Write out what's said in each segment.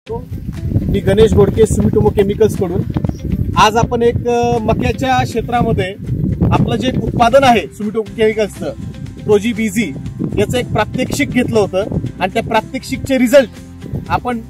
मी Ganesh Ghodke, Sumitomo chemicals कडून आज आपण एक मक्याच्या क्षेत्रामध्ये आपलं जे उत्पादन आहे सुमिटोमो केमिकल्सचं प्रोजी बीजी याचं एक प्रात्यक्षिक घेतलं होतं आणि त्या प्रात्यक्षिकचे रिझल्ट आपण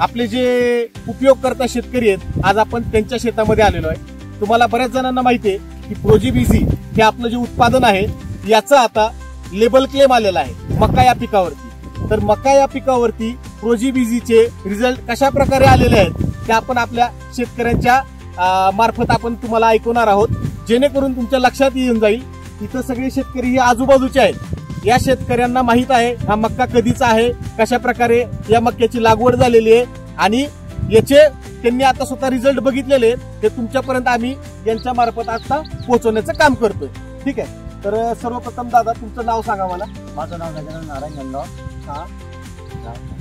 आपले जे उपयोगकर्ता शेतकरी आहेत आज आपण त्यांच्या शेतामध्ये आलेलो आहे। तुम्हाला बऱ्याच जणांना माहिती आहे की प्रोजी बीजी हे आपलं जे उत्पादन आहे याचं आता लेबल क्लेम आलेला आहे मका या पिकावरती। तर मका या पिकावरती प्रोजी बीजीचे रिझल्ट कशा प्रकारे आलेले आहेत ते आपण आपल्या शेतकऱ्यांच्या मार्फत आपण तुम्हाला ऐकवणार आहोत, जेणेकरून तुमच्या लक्षात येऊन जाईल। इथं सगळे शेतकरी हे आजूबाजूचे आहेत, या शेतकऱ्यांना माहित आहे हा मक्का कधीचा आहे, कशा प्रकारे या मक्याची लागवड झालेली आहे आणि याचे त्यांनी आता स्वतः रिझल्ट बघितलेले आहेत, ते तुमच्यापर्यंत आम्ही यांच्या मार्फत आता पोहोचवण्याचं काम करतोय। ठीक आहे, तर सर्वप्रथम दादा तुमचं नाव सांगा मला। माझं नाव गजानन नारायण गंगाव। हा,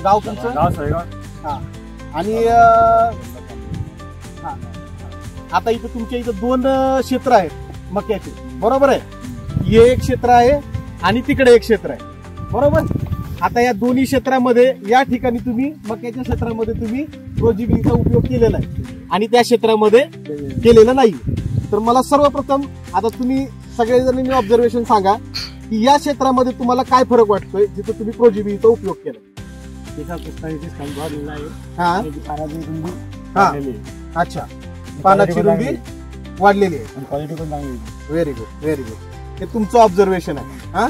गाव तुमचं? गाव सळेगाव। हा, आणि आता इथं तुमच्या इथं दोन क्षेत्र आहेत मक्याचे, बरोबर आहे? हे एक क्षेत्र आहे आणि तिकडे एक क्षेत्र आहे, बरोबर? आता या दोन्ही क्षेत्रामध्ये या ठिकाणी तुम्ही मक्याच्या क्षेत्रामध्ये तुम्ही प्रोजी बीजीचा उपयोग केलेला आहे आणि त्या क्षेत्रामध्ये केलेला नाही। तर मला सर्वप्रथम आता तुम्ही सगळेजणांनी ऑब्झर्वेशन सांगा की या क्षेत्रामध्ये तुम्हाला काय फरक वाटतोय जिथे तुम्ही प्रोजी बीजीचा उपयोग केला? अच्छा, पानाची रुंदी वाढलेली आहे, क्वालिटी पण चांगली आहे। व्हेरी गुड, व्हेरी गुड, हे तुमचं ऑब्झर्वेशन आहे। हा,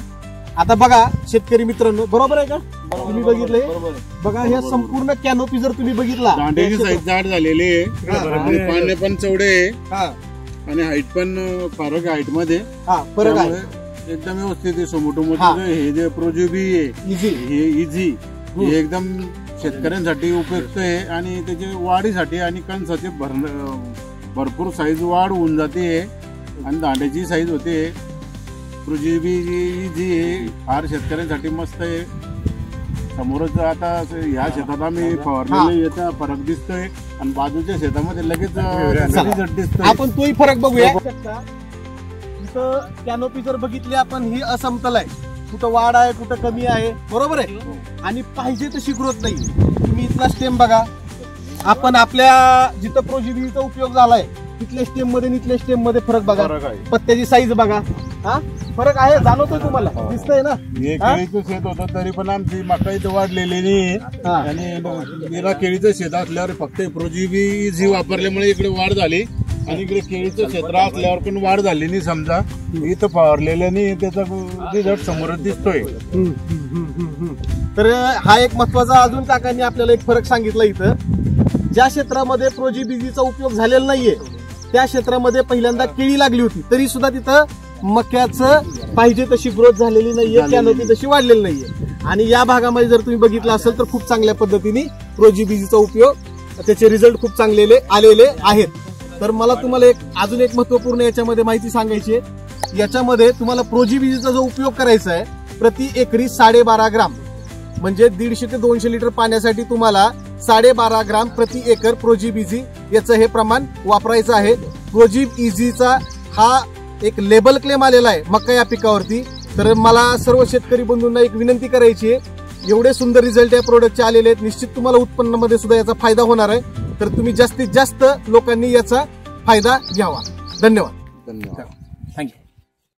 आता बघा शेतकरी मित्रांनो, बरोबर आहे का? तुम्ही बघितलंय बघा, हे संपूर्ण कॅनोपी जर तुम्ही बघितला, दांड्याची साईज जाड झालेली आहे आणि पाने पण चौडे आहे आणि हाईट पण फरक हाईट मध्ये फरक आहे, एकदम व्यवस्थित आहे। सुमिटोमोचं हे जे प्रोजी बी आहे हे इझी, हे एकदम शेतकऱ्यांसाठी उपयुक्त आहे आणि त्याच्या वाढीसाठी आणि कणसाचे भरपूर साईज वाढ होऊन जाते आणि दांड्याची साईज होते। प्रोजी बी इझी आहे, फार शेतकऱ्यांसाठी मस्त आहे। समोरच आता ह्या शेतात आम्ही फवारलेले याचा फरक दिसतोय आणि बाजूच्या शेतामध्ये लगेच रिझल्ट दिसतोय। आपण तोही फरक बघूया। इथं कॅनोपी जर बघितली आपण, ही असमतल आहे, कुठं वाढ आहे कुठं कमी आहे, बरोबर आहे? आणि पाहिजे तशी ग्रोथ नाही। तुम्ही इथला स्टेम बघा, आपण आपल्या जिथं प्रोजी बीजीचा उपयोग झालाय तिथल्या स्टेम मध्ये आणि इथल्या स्टेम मध्ये फरक बघा, पत्त्याची साईज बघा, हा फरक आहे, जाणवतोय तुम्हाला, दिसतंय ना? हे केळीचं शेत होतं तरी पण आमची मका इथं वाढलेली नाही आणि मेरा केळीचं शेत असल्यावर फक्त प्रोजी बीजी वापरल्यामुळे इकडे वाढ झाली आणि इकडे केळीचं क्षेत्र असल्यावर पण वाढ झाली नाही। समजा इथं फवारलेल्याने त्याचा रिझल्ट समोरच दिसतोय। तर हा एक महत्वाचा अजून काकांनी आपल्याला एक फरक सांगितला। इथं ज्या क्षेत्रामध्ये प्रोजी बीजीचा उपयोग झालेला नाहीये त्या क्षेत्रामध्ये पहिल्यांदा केळी लागली होती तरी सुद्धा तिथं मक्याचं पाहिजे तशी ग्रोथ झालेली नाहीये, कॅनोपी तशी वाढलेली नाहीये। आणि या भागामध्ये जर तुम्ही बघितलं असेल तर खूप चांगल्या पद्धतीने प्रोजी बीजीचा उपयोग, त्याचे रिझल्ट खूप चांगले आलेले आहेत। तर मला तुम्हाला अजून एक महत्वपूर्ण याच्यामध्ये माहिती सांगायची आहे। याच्यामध्ये तुम्हाला प्रोजी बीजीचा जो उपयोग करायचा आहे प्रति एकरी 12.5 ग्राम, म्हणजे 150 ते 200 लिटर पाण्यासाठी तुम्हाला 12.5 ग्राम प्रति एकर प्रोजी बीजी याचं हे प्रमाण वापरायचं आहे। प्रोजी बीजीचा हा एक लेबल क्लेम आलेला आहे मका या पिकावरती। तर मला सर्व शेतकरी बंधूंना एक विनंती करायची आहे, एवढे सुंदर रिझल्ट या प्रोडक्टचे आलेले आहेत, निश्चित तुम्हाला उत्पन्नामध्ये सुद्धा याचा फायदा होणार आहे। तर तुम्ही जास्तीत जास्त लोकांनी याचा फायदा घ्यावा। धन्यवाद।